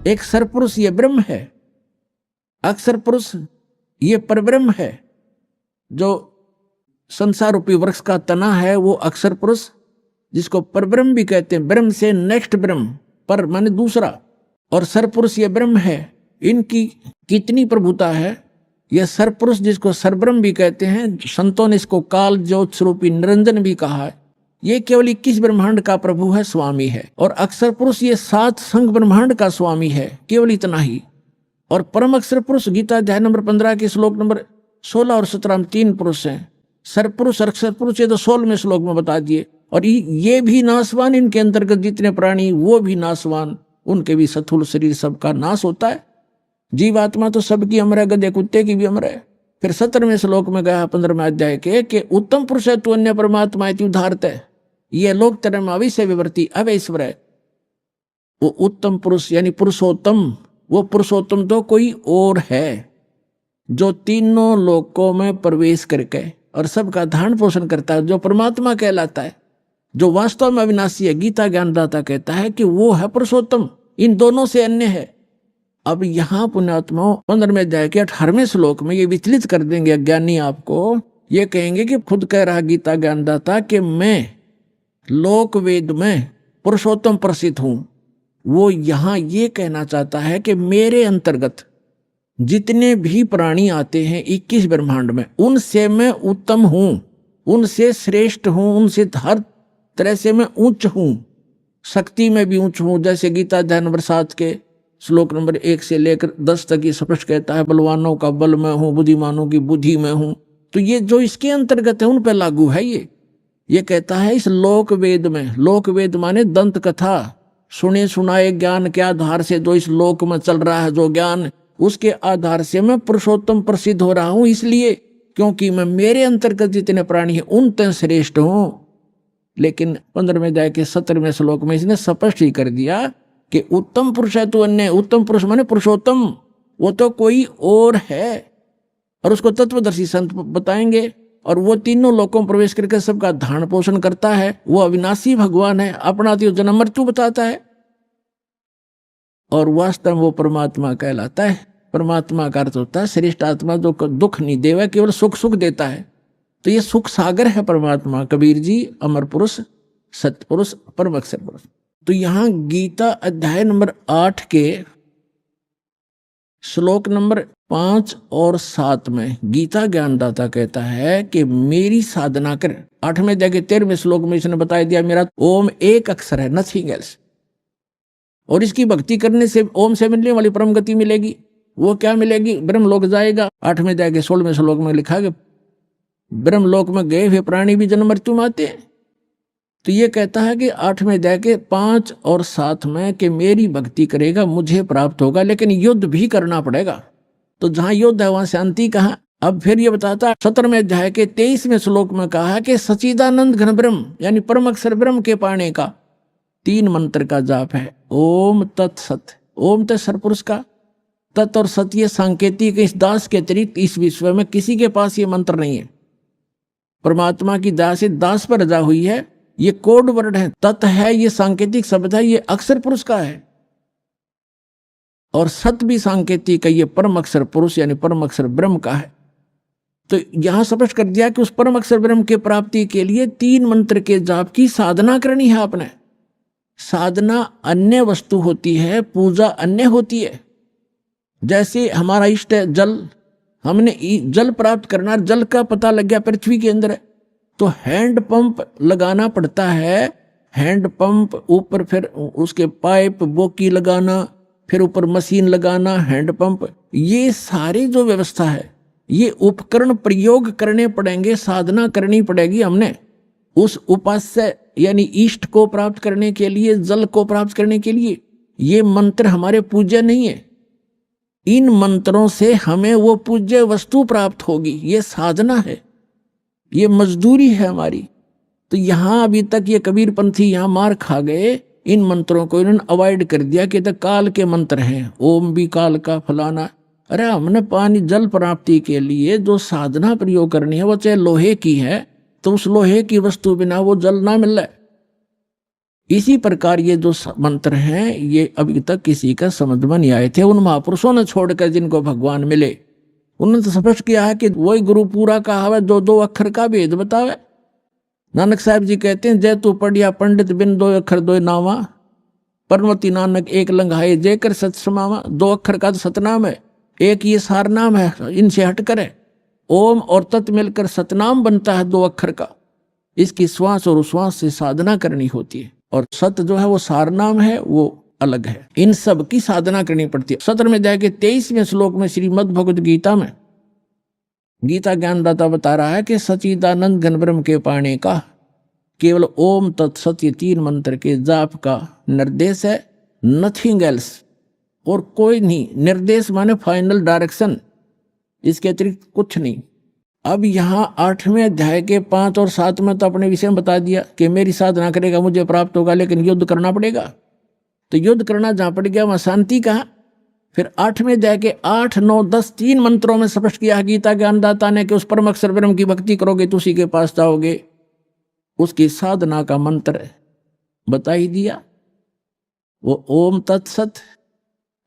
एक सरपुरुष ये ब्रह्म है, अक्षर पुरुष ये परब्रह्म है। जो संसार रूपी वृक्ष का तना है वो अक्षर पुरुष, जिसको परब्रह्म भी कहते हैं। ब्रह्म से नेक्स्ट ब्रह्म, पर माने दूसरा, और सरपुरुष ये ब्रह्म है। इनकी कितनी प्रभुता है। यह सरपुरुष जिसको सरब्रह्म भी कहते हैं, संतों ने इसको काल ज्योत स्वरूपी निरंजन भी कहा है। ये केवल 21 ब्रह्मांड का प्रभु है, स्वामी है। और अक्षर पुरुष ये 7 संघ ब्रह्मांड का स्वामी है, केवल इतना ही। और परम अक्षर पुरुष गीता अध्याय नंबर 15 के श्लोक नंबर 16 और 17 में 3 पुरुष हैं। सरपुरुष और अक्षर पुरुष ये तो 16वें श्लोक में बता दिए। और ये भी नाशवान, इनके अंतर्गत जितने प्राणी वो भी नाशवान, उनके भी स्थूल शरीर सबका नाश होता है। जीवात्मा तो सबकी अमर है, गधे कुत्ते की भी अमर है। फिर 17वें श्लोक में गया 15वें अध्याय के कि उत्तम पुरुष है तो अन्य परमात्मा उदाहरत है, ये लोक तरम अविश्य विवर्ती अवैश्वर है। वो उत्तम पुरुष यानी पुरुषोत्तम, वो पुरुषोत्तम तो कोई और है जो तीनों लोकों में प्रवेश करके और सबका धारण पोषण करता है, जो परमात्मा कहलाता है, जो वास्तव में अविनाशी है। गीता ज्ञानदाता कहता है कि वो है पुरुषोत्तम, इन दोनों से अन्य है। अब यहाँ पुण्यात्मा 15वें अध्याय के 18वें श्लोक में ये विचलित कर देंगे अज्ञानी आपको। ये कहेंगे कि खुद कह रहा गीता ज्ञानदाता कि मैं लोक वेद में पुरुषोत्तम प्रसिद्ध हूं। वो यहाँ ये कहना चाहता है कि मेरे अंतर्गत जितने भी प्राणी आते हैं 21 ब्रह्मांड में, उनसे मैं उत्तम हूं, उनसे श्रेष्ठ हूं, उनसे हर तरह से मैं उच्च हूं, शक्ति में भी उच्च हूं। जैसे गीता अध्याय नंबर 7 के श्लोक नंबर 1 से लेकर 10 तक ये स्पष्ट कहता है, बलवानों का बल में हूं, बुद्धिमानों की बुद्धि में हूं। तो ये जो इसके अंतर्गत है उन पर लागू है। ये कहता है इस लोक वेद में, लोक वेद माने दंत कथा, सुने सुनाए ज्ञान के आधार से जो इस लोक में चल रहा है, जो ज्ञान, उसके आधार से मैं पुरुषोत्तम प्रसिद्ध हो रहा हूं। इसलिए क्योंकि मैं मेरे अंतर्गत जितने प्राणी हैं उन तक श्रेष्ठ हूं। लेकिन 15वें अध्याय के 17वें श्लोक में इसने स्पष्ट ही कर दिया कि उत्तम पुरुष है तो अन्य, उत्तम पुरुष माने पुरुषोत्तम, वो तो कोई और है। और उसको तत्वदर्शी संत बताएंगे। और वो तीनों लोकों में प्रवेश करके सबका धारण पोषण करता है। वो अविनाशी भगवान है, अपना तो जन्म मृत्यु बताता है और वास्तव में वो परमात्मा कहलाता है। परमात्मा का अर्थ होता है श्रेष्ठ आत्मा, जो दुख नहीं देवा, केवल सुख सुख देता है। तो ये सुख सागर है परमात्मा। कबीर जी अमर पुरुष, सत्य पुरुष, परम अक्षर पुरुष। तो यहाँ गीता अध्याय नंबर 8 के श्लोक नंबर 5 और 7 में गीता ज्ञानदाता कहता है कि मेरी साधना कर। 8वें अध्याय के 13वें श्लोक में इसने बता दिया मेरा ओम एक अक्षर है, नथिंग एल्स। और इसकी भक्ति करने से ओम से मिलने वाली परम गति मिलेगी। वो क्या मिलेगी? ब्रह्म लोक जाएगा। 8वें अध्याय के 16वें श्लोक में लिखा कि ब्रह्म लोक में गए हुए प्राणी भी जन्म मृत्यु में आते हैं। तो ये कहता है कि 8वें अध्याय के 5 और 7 में कि मेरी भक्ति करेगा मुझे प्राप्त होगा, लेकिन युद्ध भी करना पड़ेगा। तो जहां युद्ध है वहां शांति कहाँ? अब फिर ये बताता है 17वें अध्याय के 23वें श्लोक में कहा है कि सच्चिदानंद घन ब्रह्म यानी परम अक्षर ब्रह्म के पाने का 3 मंत्र का जाप है। ओम तत्सत। ओम तो सरपुरुष का, तत् और सत ये सांकेतिक, इस दास के अतिरिक्त इस विश्व में किसी के पास ये मंत्र नहीं है। परमात्मा की दास से दास पर रजा हुई है। ये कोड वर्ड है, तत् है, ये सांकेतिक शब्द है, ये अक्षर पुरुष का है। और सत भी सांकेतिक है, ये परम अक्षर पुरुष यानी परम अक्षर ब्रह्म का है। तो यहां स्पष्ट कर दिया कि उस परम अक्षर ब्रह्म के प्राप्ति के लिए 3 मंत्र के जाप की साधना करनी है आपने। साधना अन्य वस्तु होती है, पूजा अन्य होती है। जैसे हमारा इष्ट है जल, हमने जल प्राप्त करना, जल का पता लग गया पृथ्वी के अंदर है, तो हैंड पंप लगाना पड़ता है। हैंड पंप ऊपर फिर उसके पाइप बोकी लगाना, फिर ऊपर मशीन लगाना, हैंड पंप, ये सारी जो व्यवस्था है, ये उपकरण प्रयोग करने पड़ेंगे, साधना करनी पड़ेगी हमने उस उपास्य यानी इष्ट को प्राप्त करने के लिए, जल को प्राप्त करने के लिए। ये मंत्र हमारे पूज्य नहीं है। इन मंत्रों से हमें वो पूज्य वस्तु प्राप्त होगी। ये साधना है, ये मजदूरी है हमारी। तो यहाँ अभी तक ये कबीर पंथी यहाँ मार खा गए। इन मंत्रों को इन्होंने अवॉइड कर दिया कि तो काल के मंत्र हैं, ओम भी काल का फलाना। अरे हमने पानी जल प्राप्ति के लिए जो साधना प्रयोग करनी है वो चाहे लोहे की है, तो उस लोहे की वस्तु बिना वो जल ना मिल रहा है। इसी प्रकार ये जो मंत्र हैं ये अभी तक किसी का समझ में नहीं आए थे। उन महापुरुषों ने छोड़कर जिनको भगवान मिले उन्होंने तो स्पष्ट किया है कि वही गुरु पूरा कहावे दो दो अक्षर का भेद बतावे। नानक साहब जी कहते हैं, जय तू पढ़िया पंडित बिन दो अक्षर दो नावा, परमति नानक एक लंघाए जय कर सत समावा। दो अक्षर का तो सतनाम है, एक ये सार नाम है, इनसे हटकर है। ओम और तत् मिलकर सतनाम बनता है 2 अक्षर का। इसकी श्वास और उश्वास से साधना करनी होती है, और सत जो है वो सार नाम है, वो अलग है। इन सब की साधना करनी पड़ती है। सत्र में जाके 23वें श्लोक में श्रीमद् भगवद गीता में गीता ज्ञानदाता बता रहा है कि सच्चिदानंद घन ब्रह्म के पाने का केवल ओम तत्सत ये 3 मंत्र के जाप का निर्देश है, नथिंग एल्स, और कोई नहीं। निर्देश माने फाइनल डायरेक्शन, इसके अतिरिक्त कुछ नहीं। अब यहाँ 8वें अध्याय के 5 और 7 में तो अपने विषय में बता दिया कि मेरी साधना करेगा मुझे प्राप्त होगा, लेकिन युद्ध करना पड़ेगा। तो युद्ध करना जहाँ पड़ गया वहाँ शांति कहाँ। फिर 8वें अध्याय के 8, 9, 10 3 मंत्रों में स्पष्ट किया गीता ज्ञानदाता ने कि उस परम अक्षर ब्रह्म की भक्ति करोगे तो उसी के पास जाओगे। उसकी साधना का मंत्र बता ही दिया, वो ओम तत्सत।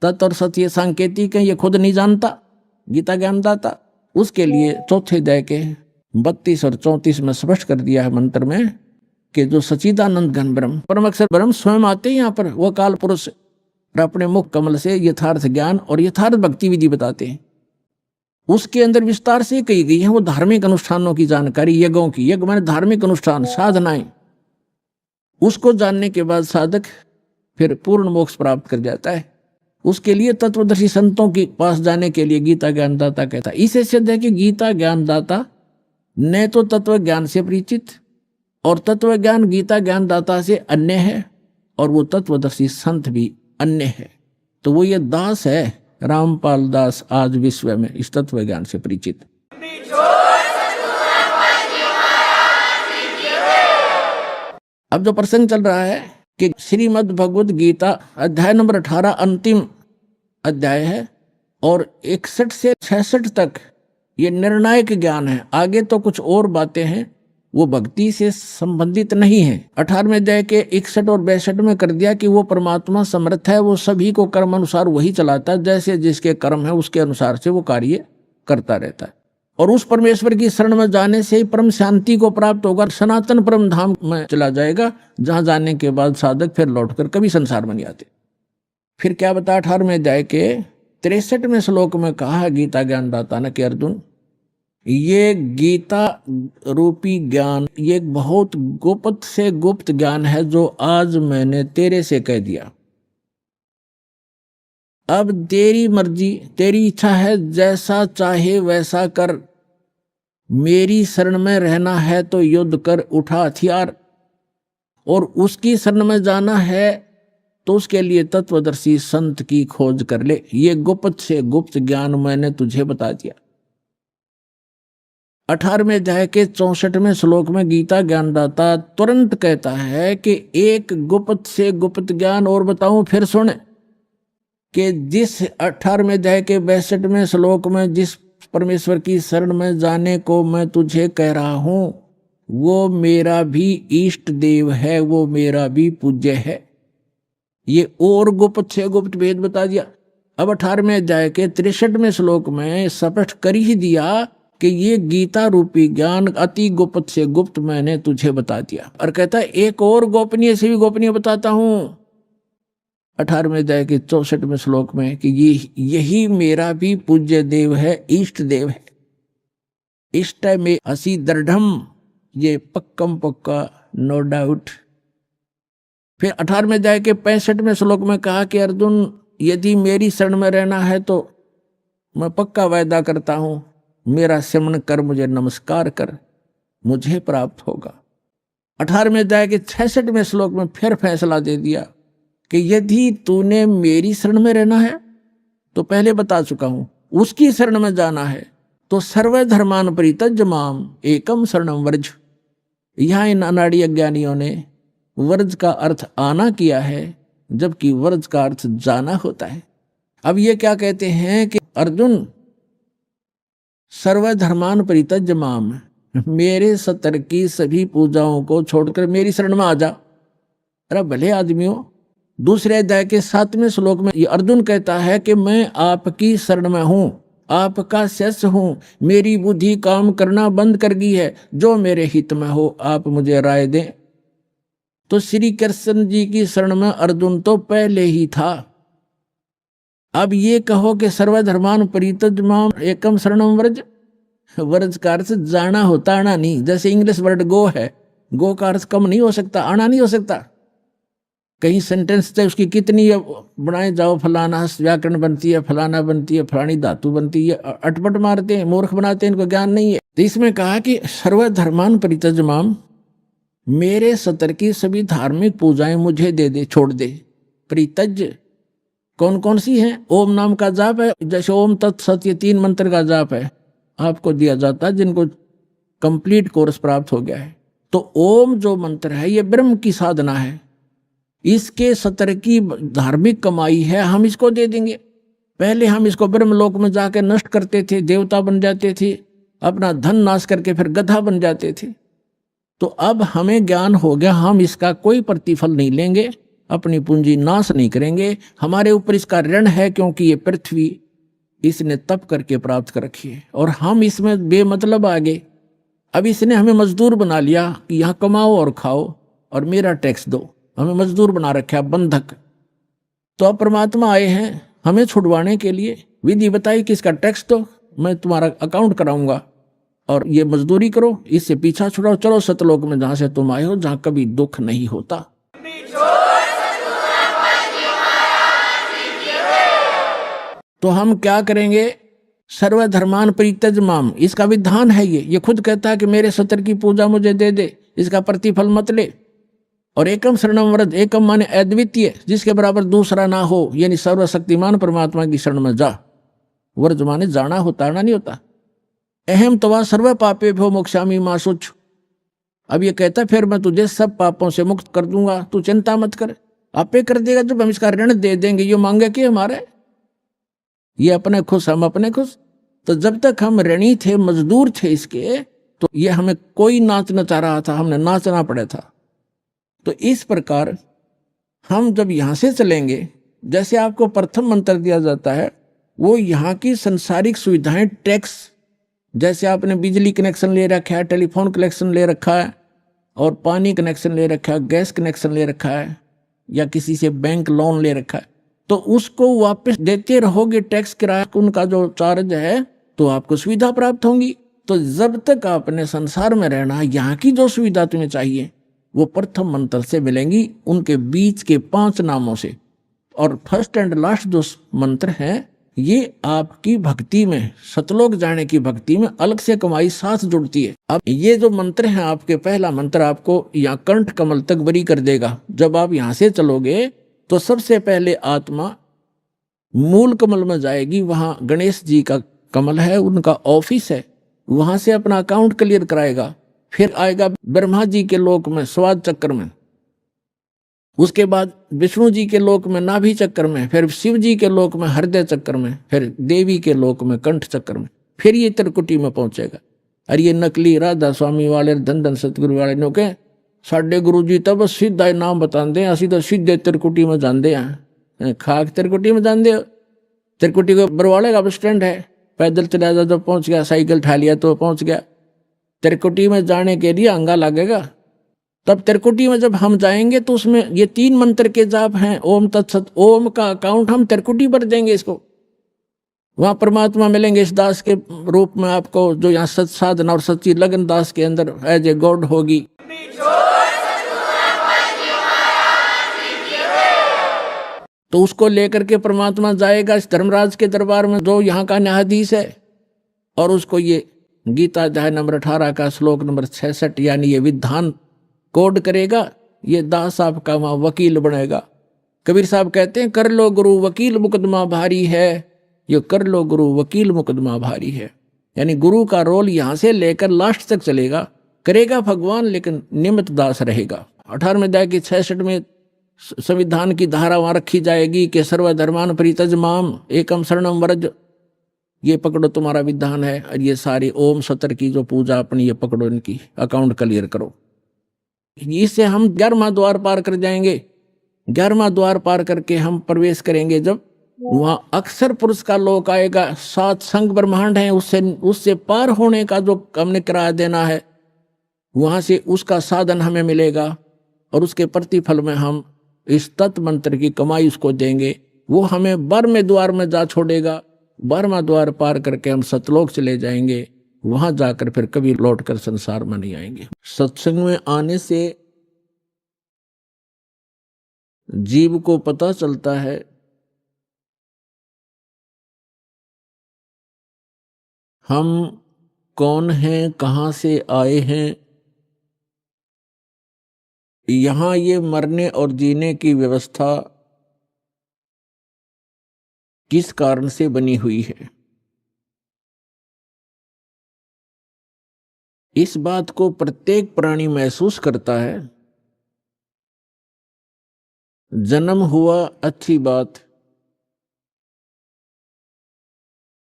तत् और सत ये सांकेतिक है, ये खुद नहीं जानता गीता ज्ञानदाता। उसके लिए चौथे अध्याय के 32 और 34 में स्पष्ट कर दिया है मंत्र में कि जो सच्चिदानंद घन ब्रह्म परम अक्षर ब्रह्म स्वयं आते हैं यहाँ पर, वो काल पुरुष और अपने मुख कमल से यथार्थ ज्ञान और यथार्थ भक्ति विधि बताते हैं। उसके अंदर विस्तार से कही गई है वो धार्मिक अनुष्ठानों की जानकारी, यज्ञों की। यज्ञ माने धार्मिक अनुष्ठान, साधनाएं। उसको जानने के बाद साधक फिर पूर्ण मोक्ष प्राप्त कर जाता है। उसके लिए तत्वदर्शी संतों के पास जाने के लिए गीता ज्ञानदाता कहता है। इसे सिद्ध है कि गीता ज्ञानदाता न तो तत्व ज्ञान से परिचित और तत्व ज्ञान गीता ज्ञानदाता से अन्य है, और वो तत्वदर्शी संत भी अन्य है। तो वो ये दास है, रामपाल दास, आज विश्व में इस तत्व ज्ञान से परिचित। अब जो प्रसंग चल रहा है कि श्रीमद् भगवद गीता अध्याय नंबर 18 अंतिम अध्याय है, और 61 से 66 तक ये निर्णायक ज्ञान है। आगे तो कुछ और बातें हैं, वो भक्ति से संबंधित नहीं है। 18वें अध्याय के 61 और 62 में कर दिया कि वो परमात्मा समर्थ है, वो सभी को कर्म अनुसार वही चलाता है, जैसे जिसके कर्म है उसके अनुसार से वो कार्य करता रहता है। और उस परमेश्वर की शरण में जाने से ही परम शांति को प्राप्त होगा, सनातन परम धाम में चला जाएगा, जहां जाने के बाद साधक फिर लौटकर कभी संसार में नहीं आते। फिर क्या बता 18वें अध्याय के 63वें श्लोक में कहा गीता ज्ञानदाता ने कि अर्जुन, ये गीता रूपी ज्ञान ये बहुत गुप्त से गुप्त ज्ञान है जो आज मैंने तेरे से कह दिया। अब तेरी मर्जी, तेरी इच्छा है, जैसा चाहे वैसा कर। मेरी शरण में रहना है तो युद्ध कर, उठा हथियार, और उसकी शरण में जाना है तो उसके लिए तत्वदर्शी संत की खोज कर ले। ये गुप्त से गुप्त ज्ञान मैंने तुझे बता दिया। 18वें अध्याय के 64वें श्लोक में गीता ज्ञानदाता तुरंत कहता है कि एक गुप्त से गुप्त ज्ञान और बताऊं, फिर सुन कि जिस 18वें अध्याय के 62वें श्लोक में जिस परमेश्वर की शरण में जाने को मैं तुझे कह रहा हूं, वो मेरा भी इष्ट देव है, वो मेरा भी पूज्य है। ये और गुप्त से गुप्त भेद बता दिया। अब 18वें अध्याय के 63वें श्लोक में स्पष्ट कर ही दिया कि ये गीता रूपी ज्ञान अति गुप्त से गुप्त मैंने तुझे बता दिया। और कहता है एक और गोपनीय से भी गोपनीय बताता हूं 18वें अध्याय के 64वें श्लोक में कि यही मेरा भी पूज्य देव है, इष्ट देव है। इष्ट में असी दृढ़म, ये पक्कम पक्का, नो डाउट। फिर 18वें अध्याय के 65वें श्लोक में कहा कि अर्जुन, यदि मेरी शरण में रहना है तो मैं पक्का वायदा करता हूं, मेरा सिमरन कर, मुझे नमस्कार कर, मुझे प्राप्त होगा। 18वें अध्याय के 66वें श्लोक में फिर फैसला दे दिया कि यदि तूने मेरी शरण में रहना है तो पहले बता चुका हूं, उसकी शरण में जाना है तो सर्वधर्मान परित्यज्य माम एकम शरणम व्रज। यहां इन अनाड़ी अज्ञानियों ने व्रज का अर्थ आना किया है, जबकि व्रज का अर्थ जाना होता है। अब ये क्या कहते हैं कि अर्जुन, सर्वधर्मान परित्यज्य माम, मेरे सतर की सभी पूजाओं को छोड़कर मेरी शरण में आ जा। अरे भले आदमियों, दूसरे अध्याय के 7वें श्लोक में ये अर्जुन कहता है कि मैं आपकी शरण में हूं, आपका शिष्य हूं, मेरी बुद्धि काम करना बंद कर गई है, जो मेरे हित में हो आप मुझे राय दें। तो श्री कृष्ण जी की शरण में अर्जुन तो पहले ही था। अब ये कहो कि सर्वधर्मान परित्यज्य एकम शरणम व्रज, व्रज का अर्थ जाना होता, आना नहीं। जैसे इंग्लिश वर्ड गो है, गो का अर्थ कम नहीं हो सकता, आना नहीं हो सकता। कहीं सेंटेंस से उसकी कितनी बनाए जाओ, फलाना व्याकरण बनती है, फलाना बनती है, फलानी धातु बनती है, अटपट मारते हैं, मूर्ख बनाते हैं, इनको ज्ञान नहीं है। तो इसमें कहा कि सर्वधर्मान परित्यज्य माम, मेरे सतर की सभी धार्मिक पूजाएं मुझे दे दे, छोड़ दे। परित्यज्य कौन कौन सी है? ओम नाम का जाप है, जैसे ओम तत्सत, ये 3 मंत्र का जाप है, आपको दिया जाता है जिनको कंप्लीट कोर्स प्राप्त हो गया है। तो ओम जो मंत्र है ये ब्रह्म की साधना है, इसके सतर की धार्मिक कमाई है, हम इसको दे देंगे। पहले हम इसको ब्रह्मलोक में जाकर नष्ट करते थे, देवता बन जाते थे, अपना धन नाश करके फिर गधा बन जाते थे। तो अब हमें ज्ञान हो गया, हम इसका कोई प्रतिफल नहीं लेंगे, अपनी पूंजी नाश नहीं करेंगे। हमारे ऊपर इसका ऋण है, क्योंकि ये पृथ्वी इसने तप करके प्राप्त कर रखी है और हम इसमें बेमतलब आ गए। अब इसने हमें मजदूर बना लिया कि यहाँ कमाओ और खाओ और मेरा टैक्स दो, हमें मजदूर बना रखा, बंधक। तो अब परमात्मा आए हैं हमें छुड़वाने के लिए, विधि बताई कि इसका टैक्स दो, मैं तुम्हारा अकाउंट कराऊंगा और ये मजदूरी करो, इससे पीछा छुड़ाओ, चलो सतलोक में जहां से तुम आए हो, जहां कभी दुख नहीं होता। तो हम क्या करेंगे? सर्वधर्मान परित्यज्य माम, इसका विधान है ये खुद कहता है कि मेरे सतर की पूजा मुझे दे दे, इसका प्रतिफल मत ले। और एकम शरणम व्रज, एकम माने अद्वितीय, जिसके बराबर दूसरा ना हो, यानी सर्वशक्तिमान परमात्मा की शरण में जा। व्रज माने जाना होता, आना नहीं होता। अहम तवा सर्व पापे भो मोक्षामि मां शुच, अब ये कहता फिर मैं तुझे सब पापों से मुक्त कर दूंगा, तू चिंता मत कर। आपे कर देगा जब हम इसका ऋण दे देंगे। ये मांगे कि हमारे, ये अपने खुश हम अपने खुश। तो जब तक हम ऋणी थे, मजदूर थे इसके, तो ये हमें कोई नाच नचा रहा था, हमने नाचना पड़ा था। तो इस प्रकार हम जब यहां से चलेंगे, जैसे आपको प्रथम मंत्र दिया जाता है, वो यहाँ की संसारिक सुविधाएं, टैक्स, जैसे आपने बिजली कनेक्शन ले रखा है, टेलीफोन कनेक्शन ले रखा है और पानी कनेक्शन ले रखा है, गैस कनेक्शन ले रखा है, या किसी से बैंक लोन ले रखा है, तो उसको वापस देते रहोगे, टैक्स किराया उनका जो चार्ज है, तो आपको सुविधा प्राप्त होंगी। तो जब तक आपने संसार में रहना, यहाँ की जो सुविधा तुम्हें चाहिए वो प्रथम मंत्र से मिलेंगी, उनके बीच के 5 नामों से। और फर्स्ट एंड लास्ट जो मंत्र है, ये आपकी भक्ति में, सतलोक जाने की भक्ति में अलग से कमाई साथ जुड़ती है। अब ये जो मंत्र है आपके, पहला मंत्र आपको यहाँ कंठ कमल तक बरी कर देगा। जब आप यहाँ से चलोगे तो सबसे पहले आत्मा मूल कमल में जाएगी, वहां गणेश जी का कमल है, उनका ऑफिस है, वहां से अपना अकाउंट क्लियर कराएगा। फिर आएगा ब्रह्मा जी के लोक में स्वाद चक्र में, उसके बाद विष्णु जी के लोक में नाभि चक्र में, फिर शिव जी के लोक में हृदय चक्र में, फिर देवी के लोक में कंठ चक्र में, फिर ये त्रिकुटी में पहुंचेगा। और ये नकली राधा स्वामी वाले, धन धन सतगुरु वाले नो के साढ़े गुरु जी तब सीधा नाम बताते हैं, असि तो सीधे त्रिकुटी में जाते हैं। खाक त्रिकुटी में जानते हो? त्रिकुटी को बरवाले का बस स्टैंड है, पैदल चला जा तो पहुंच गया, साइकिल उठा लिया तो पहुंच गया। त्रिकुटी में जाने के लिए अंगा लगेगा। तब त्रिकुटी में जब हम जाएंगे तो उसमें ये 3 मंत्र के जाप हैं, ओम तत्सत। ओम का अकाउंट हम त्रिकुटी पर देंगे इसको, वहां परमात्मा मिलेंगे इस दास के रूप में आपको, जो यहाँ सत साधना और सच्ची लगन दास के अंदर एज ए गॉड होगी। तो उसको लेकर के परमात्मा जाएगा इस धर्मराज के दरबार में, जो यहाँ का न्यायाधीश है, और उसको ये गीता अध्याय नंबर 18 का श्लोक नंबर 66 यानी ये विधान कोड करेगा। ये दास आपका वहां वकील बनेगा। कबीर साहब कहते हैं, कर लो गुरु वकील मुकदमा भारी है, ये कर लो गुरु वकील मुकदमा भारी है। यानी गुरु का रोल यहां से लेकर लास्ट तक चलेगा, करेगा भगवान, लेकिन निमित्त दास रहेगा। 18वें अध्याय की 66 में संविधान की धारा वहां रखी जाएगी कि सर्वधर्मान परित्यज्य माम एकम शरणम व्रज, ये पकड़ो तुम्हारा विधान है। और ये सारी ओम सतर की जो पूजा अपनी, ये पकड़ो, इनकी अकाउंट क्लियर करो। इससे हम 11वां द्वार पार कर जाएंगे। 11वां द्वार पार करके हम प्रवेश करेंगे जब वहां अक्षर पुरुष का लोक आएगा। 7 संग ब्रह्मांड है, उससे पार होने का जो हमने किराया देना है, वहां से उसका साधन हमें मिलेगा और उसके प्रतिफल में हम इस तत्व मंत्र की कमाई उसको देंगे। वो हमें 12वें द्वार में जा छोड़ेगा। 12वां द्वार पार करके हम सतलोक चले जाएंगे। वहां जाकर फिर कभी लौटकर संसार में नहीं आएंगे। सत्संग में आने से जीव को पता चलता है हम कौन हैं, कहां से आए हैं। यहां ये मरने और जीने की व्यवस्था किस कारण से बनी हुई है, इस बात को प्रत्येक प्राणी महसूस करता है। जन्म हुआ, अच्छी बात।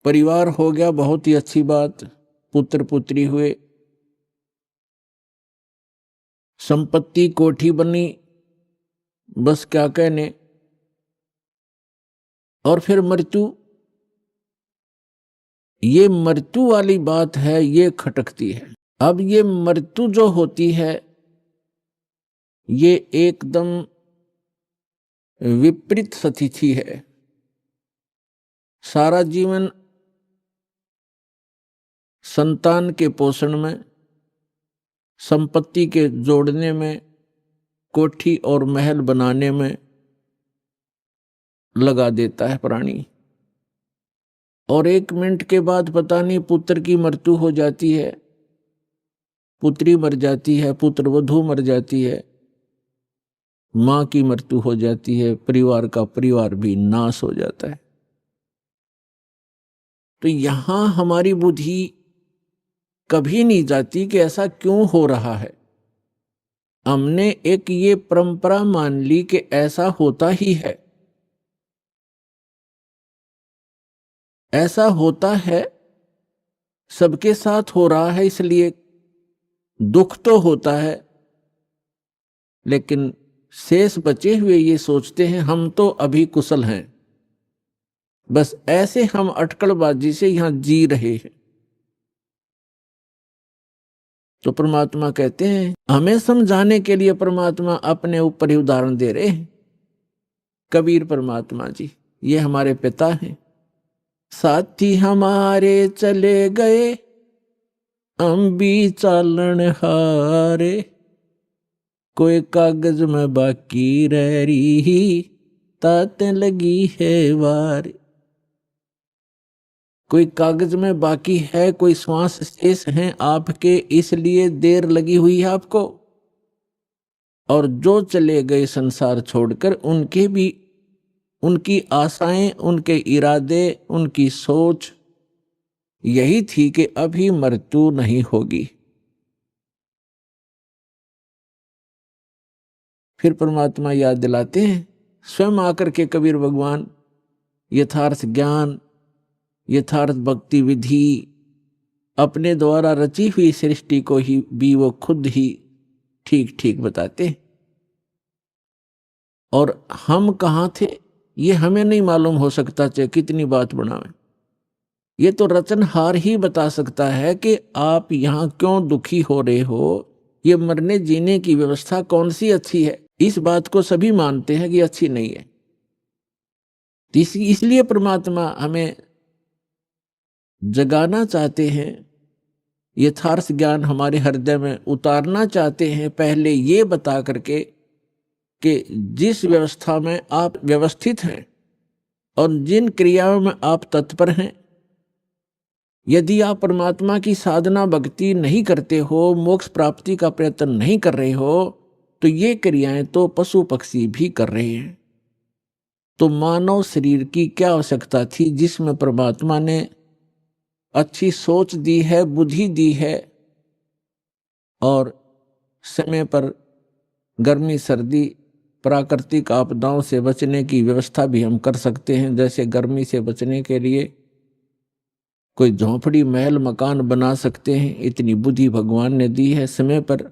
परिवार हो गया, बहुत ही अच्छी बात। पुत्र पुत्री हुए, संपत्ति कोठी बनी, बस क्या कहने। और फिर मृत्यु, ये मृत्यु वाली बात है, ये खटकती है। अब ये मृत्यु जो होती है, ये एकदम विपरीत स्थिति है। सारा जीवन संतान के पोषण में, संपत्ति के जोड़ने में, कोठी और महल बनाने में लगा देता है प्राणी। और 1 मिनट के बाद पता नहीं पुत्र की मृत्यु हो जाती है, पुत्री मर जाती है, पुत्र वधू मर जाती है, मां की मृत्यु हो जाती है, परिवार का परिवार भी नाश हो जाता है। तो यहां हमारी बुद्धि कभी नहीं जाती कि ऐसा क्यों हो रहा है। हमने एक ये परंपरा मान ली कि ऐसा होता ही है, ऐसा होता है, सबके साथ हो रहा है, इसलिए दुख तो होता है। लेकिन शेष बचे हुए ये सोचते हैं हम तो अभी कुशल हैं, बस ऐसे हम अटकलबाजी से यहां जी रहे हैं। तो परमात्मा कहते हैं, हमें समझाने के लिए परमात्मा अपने ऊपर ही उदाहरण दे रहे हैं। कबीर परमात्मा जी, ये हमारे पिता हैं। साथी हमारे चले गए, हम भी चालन हारे, कोई कागज में बाकी रह रही, ताते लगी है वार। कोई कागज में बाकी है, कोई श्वास शेष हैं आपके, इसलिए देर लगी हुई है आपको। और जो चले गए संसार छोड़कर, उनके भी, उनकी आशाएं, उनके इरादे, उनकी सोच यही थी कि अभी मृत्यु नहीं होगी। फिर परमात्मा याद दिलाते हैं, स्वयं आकर के कबीर भगवान यथार्थ ज्ञान, यथार्थ भक्ति विधि, अपने द्वारा रची हुई सृष्टि को ही भी वो खुद ही ठीक ठीक बताते हैं। और हम कहाँ थे ये हमें नहीं मालूम हो सकता, चाहे कितनी बात बनावे। ये तो रचनहार ही बता सकता है कि आप यहाँ क्यों दुखी हो रहे हो, ये मरने जीने की व्यवस्था कौन सी अच्छी है। इस बात को सभी मानते हैं कि अच्छी नहीं है। इसलिए परमात्मा हमें जगाना चाहते हैं, यथार्थ ज्ञान हमारे हृदय में उतारना चाहते हैं, पहले ये बता करके कि जिस व्यवस्था में आप व्यवस्थित हैं और जिन क्रियाओं में आप तत्पर हैं, यदि आप परमात्मा की साधना भक्ति नहीं करते हो, मोक्ष प्राप्ति का प्रयत्न नहीं कर रहे हो, तो ये क्रियाएं तो पशु पक्षी भी कर रहे हैं। तो मानव शरीर की क्या आवश्यकता थी, जिसमें परमात्मा ने अच्छी सोच दी है, बुद्धि दी है, और समय पर गर्मी सर्दी प्राकृतिक आपदाओं से बचने की व्यवस्था भी हम कर सकते हैं। जैसे गर्मी से बचने के लिए कोई झोंपड़ी महल मकान बना सकते हैं, इतनी बुद्धि भगवान ने दी है। समय पर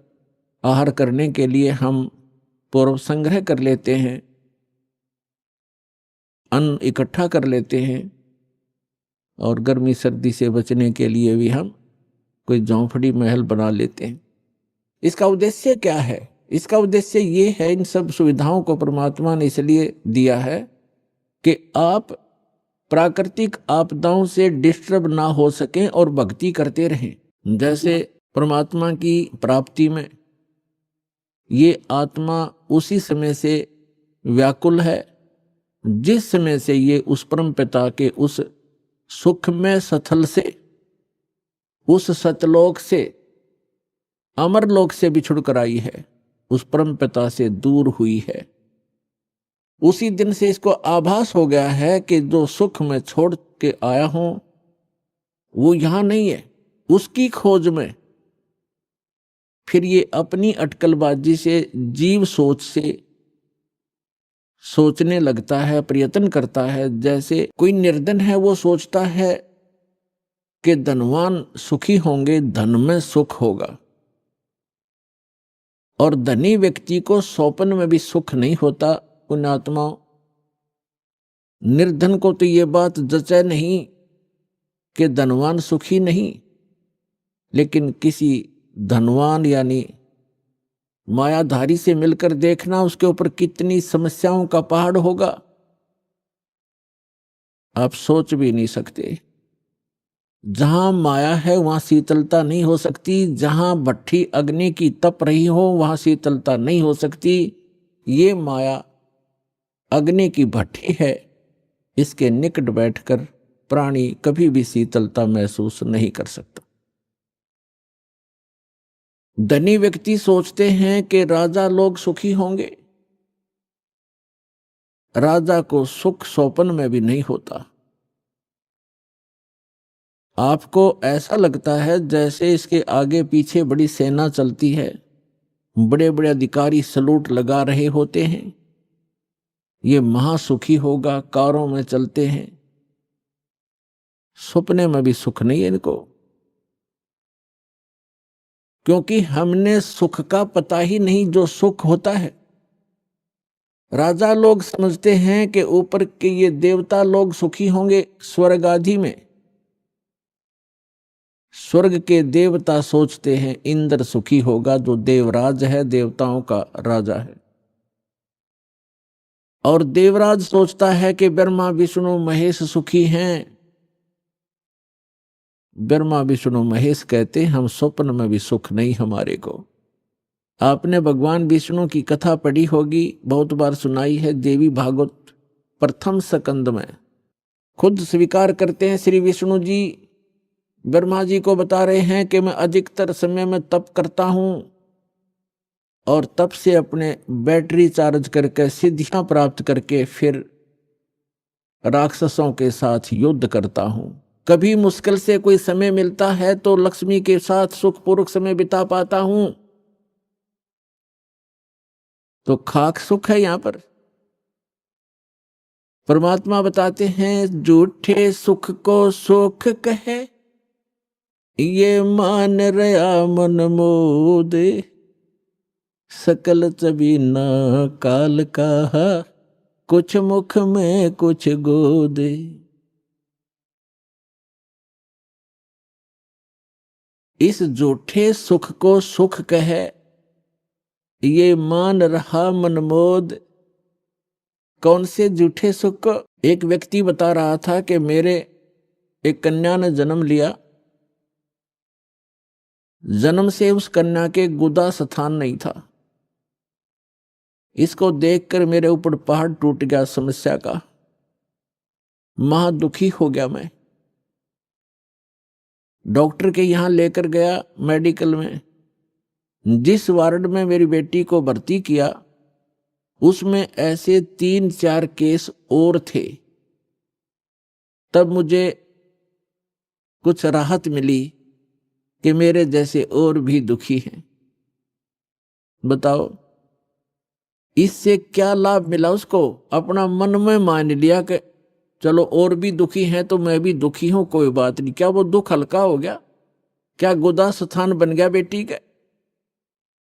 आहार करने के लिए हम पूर्व संग्रह कर लेते हैं, अन्न इकट्ठा कर लेते हैं, और गर्मी सर्दी से बचने के लिए भी हम कोई झोंपड़ी महल बना लेते हैं। इसका उद्देश्य क्या है? इसका उद्देश्य ये है, इन सब सुविधाओं को परमात्मा ने इसलिए दिया है कि आप प्राकृतिक आपदाओं से डिस्टर्ब ना हो सकें और भक्ति करते रहें। जैसे परमात्मा की प्राप्ति में ये आत्मा उसी समय से व्याकुल है जिस समय से ये उस परम पिता के उस सुखमय सथल से, उस सतलोक से, अमरलोक से बिछुड़ कर आई है, उस परम पिता से दूर हुई है। उसी दिन से इसको आभास हो गया है कि जो सुख मैं छोड़ के आया हूं वो यहां नहीं है। उसकी खोज में फिर ये अपनी अटकलबाजी से, जीव सोच से सोचने लगता है, प्रयत्न करता है। जैसे कोई निर्धन है, वो सोचता है कि धनवान सुखी होंगे, धन में सुख होगा, और धनी व्यक्ति को स्वप्न में भी सुख नहीं होता। पुण्यात्माओं, निर्धन को तो ये बात जचे नहीं कि धनवान सुखी नहीं, लेकिन किसी धनवान यानी मायाधारी से मिलकर देखना उसके ऊपर कितनी समस्याओं का पहाड़ होगा, आप सोच भी नहीं सकते। जहां माया है वहां शीतलता नहीं हो सकती, जहां भट्ठी अग्नि की तप रही हो वहां शीतलता नहीं हो सकती। ये माया अग्नि की भट्ठी है, इसके निकट बैठकर प्राणी कभी भी शीतलता महसूस नहीं कर सकता। धनी व्यक्ति सोचते हैं कि राजा लोग सुखी होंगे, राजा को सुख स्वप्न में भी नहीं होता। आपको ऐसा लगता है जैसे इसके आगे पीछे बड़ी सेना चलती है, बड़े बड़े अधिकारी सलूट लगा रहे होते हैं, ये महासुखी होगा, कारों में चलते हैं। सपने में भी सुख नहीं है इनको, क्योंकि हमने सुख का पता ही नहीं जो सुख होता है। राजा लोग समझते हैं कि ऊपर के ये देवता लोग सुखी होंगे स्वर्ग आदि में। स्वर्ग के देवता सोचते हैं इंद्र सुखी होगा, जो देवराज है, देवताओं का राजा है। और देवराज सोचता है कि ब्रह्मा विष्णु महेश सुखी हैं। ब्रह्मा विष्णु महेश कहते हम स्वप्न में भी सुख नहीं हमारे को। आपने भगवान विष्णु की कथा पढ़ी होगी, बहुत बार सुनाई है, देवी भागवत प्रथम स्कंद में। खुद स्वीकार करते हैं श्री विष्णु जी, ब्रह्मा जी को बता रहे हैं कि मैं अधिकतर समय में तप करता हूं और तप से अपने बैटरी चार्ज करके सिद्धियां प्राप्त करके फिर राक्षसों के साथ युद्ध करता हूं। कभी मुश्किल से कोई समय मिलता है तो लक्ष्मी के साथ सुखपूर्वक समय बिता पाता हूं। तो खाक सुख है यहां पर। परमात्मा बताते हैं झूठे सुख को सुख कहे, ये मान रहा मन मोद, सकल चबीना काल कहा, कुछ मुख में कुछ गोद। इस झूठे सुख को सुख कहे, ये मान रहा मनमोद। कौन से झूठे सुख को? एक व्यक्ति बता रहा था कि मेरे एक कन्या ने जन्म लिया, जन्म से उस कन्या के गुदा स्थान नहीं था। इसको देखकर मेरे ऊपर पहाड़ टूट गया समस्या का, महा दुखी हो गया मैं। डॉक्टर के यहां लेकर गया मेडिकल में। जिस वार्ड में मेरी बेटी को भर्ती किया उसमें ऐसे 3-4 केस और थे। तब मुझे कुछ राहत मिली कि मेरे जैसे और भी दुखी हैं। बताओ इससे क्या लाभ मिला उसको? अपना मन में मान लिया कि चलो और भी दुखी हैं तो मैं भी दुखी हूं, कोई बात नहीं। क्या वो दुख हल्का हो गया? क्या गुदा स्थान बन गया बेटी का?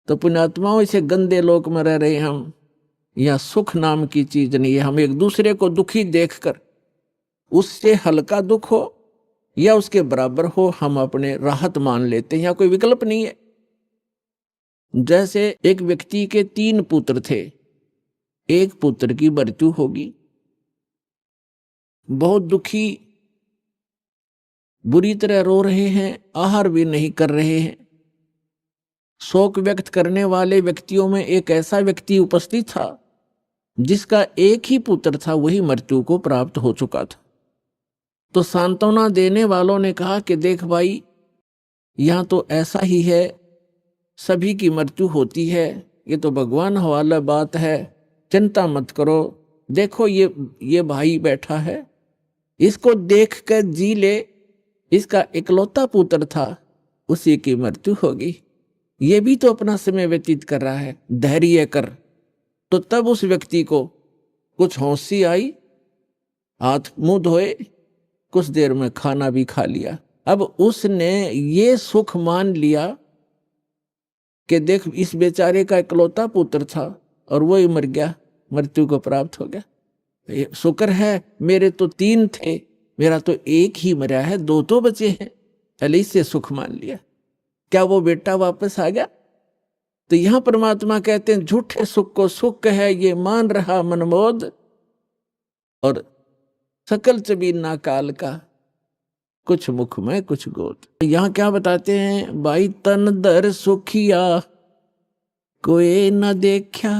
तो पुण्यात्माओं, इसे गंदे लोक में रह रहे हम, यह सुख नाम की चीज नहीं है। हम एक दूसरे को दुखी देखकर उससे हल्का दुख हो या उसके बराबर हो, हम अपने राहत मान लेते हैं, यहाँ कोई विकल्प नहीं है। जैसे एक व्यक्ति के 3 पुत्र थे, एक पुत्र की मृत्यु होगी, बहुत दुखी, बुरी तरह रो रहे हैं, आहार भी नहीं कर रहे हैं। शोक व्यक्त करने वाले व्यक्तियों में एक ऐसा व्यक्ति उपस्थित था जिसका एक ही पुत्र था, वही मृत्यु को प्राप्त हो चुका था। तो सांत्वना देने वालों ने कहा कि देख भाई, यहां तो ऐसा ही है, सभी की मृत्यु होती है, ये तो भगवान हवाला बात है, चिंता मत करो। देखो ये भाई बैठा है, इसको देख कर जी ले, इसका इकलौता पुत्र था, उसी की मृत्यु होगी, ये भी तो अपना समय व्यतीत कर रहा है, धैर्य कर। तो तब उस व्यक्ति को कुछ होशी आई, हाथ मुंह धोए, कुछ देर में खाना भी खा लिया। अब उसने ये सुख मान लिया कि देख, इस बेचारे का इकलौता पुत्र था और वो ही मर गया, मृत्यु को प्राप्त हो गया। शुक्र है मेरे तो 3 थे, मेरा तो एक ही मरा है, 2 तो बचे हैं, चले इससे सुख मान लिया। क्या वो बेटा वापस आ गया? तो यहां परमात्मा कहते हैं झूठे सुख को सुख है ये मान रहा मनमोद, और सकल चबीना काल का, कुछ मुख में कुछ गोद। यहां क्या बताते हैं, भाई तन दर सुखिया कोई न देखा,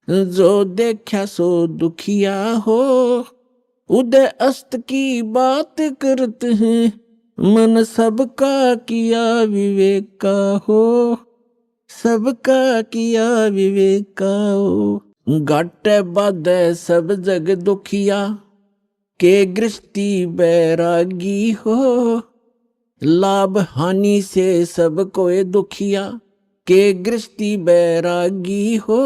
जो देखा सो दुखिया हो, उदय अस्त की बात करते हैं, मन सबका किया विवेक का हो, सबका किया विवेक का हो। घट बाधे सब जग दुखिया, के गृहस्थी बैरागी हो, लाभ हानि से सब कोई दुखिया, के गृहस्थी बैरागी हो,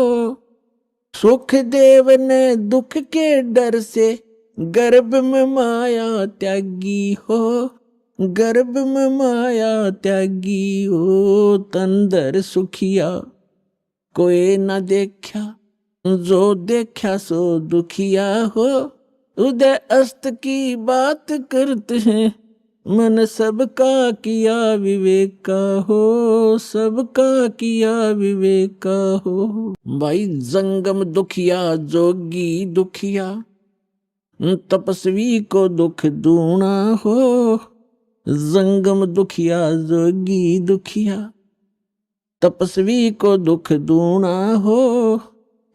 सुख देव ने दुख के डर से, गर्भ में माया त्यागी हो, गर्भ में माया त्यागी हो, तंदर सुखिया कोई न देखा, जो देखा सो दुखिया हो, उदय अस्त की बात करते हैं, मन सबका किया विवेक का हो, सबका किया विवेक का हो। भाई जंगम दुखिया जोगी दुखिया, तपस्वी को दुख दूना हो, जंगम दुखिया जोगी दुखिया, तपस्वी को दुख दूना हो,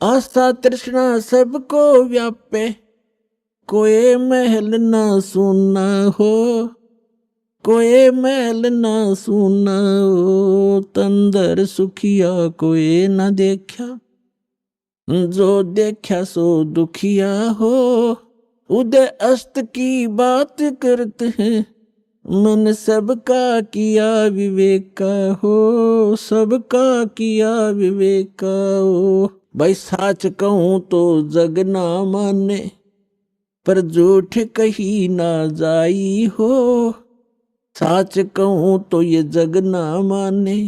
आस्था तृष्णा सबको व्यापे, कोई महल ना सुनना हो, कोई महल ना सुनना हो, तंदर सुखिया कोई ना देखा, जो देखा सो दुखिया हो, उदय अस्त की बात करते हैं, मन सबका किया विवेक का हो, सबका किया विवेक का हो। भाई साच कहूं तो जग ना माने, पर झूठ कही ना जाई हो, साच कहूं तो ये जग ना माने,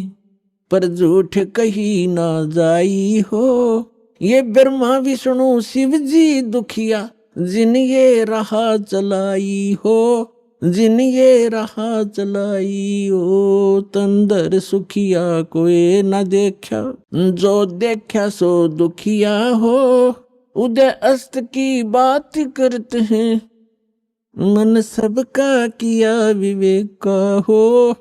पर झूठ कही ना जाई हो, ये ब्रह्मा विष्णु शिव जी दुखिया, जिन ये राह चलाई हो, जिन ये राह चलाई हो, तंदर सुखिया कोई न देखा, जो देखा सो दुखिया हो, उदय अस्त की बात करते हैं, मन सबका किया विवेक का हो,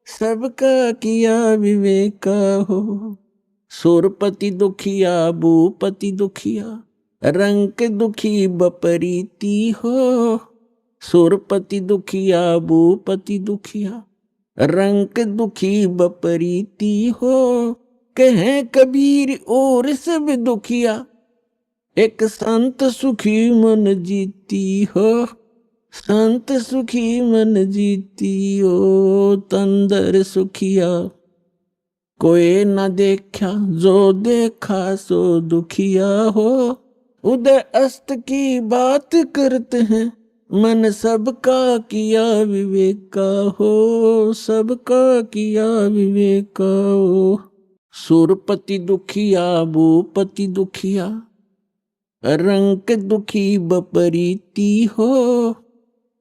सबका किया विवेक का हो। सुरपति दुखिया भूपति दुखिया, रंक दुखी बपरीती हो, सुरपति दुखिया भूपति दुखिया, रंक दुखी बपरीती हो, कहे कबीर और सब दुखिया, एक संत सुखी मन जीती हो, संत सुखी मन जीती हो, तंदर सुखिया कोई न देखा, जो देखा सो दुखिया हो, उदय अस्त की बात करते हैं, मन सबका किया विवेक का हो, सबका किया विवेक का हो। सुरपति दुखिया भूपति दुखिया, रंक दुखी बपरीती हो।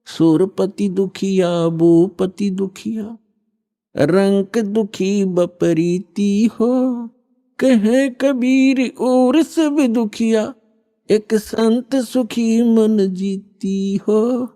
सुरपति दुखिया भूपति दुखिया, रंक दुखी बपरीती हो। कहे कबीर और सब दुखिया, एक संत सुखी मन जीती हो।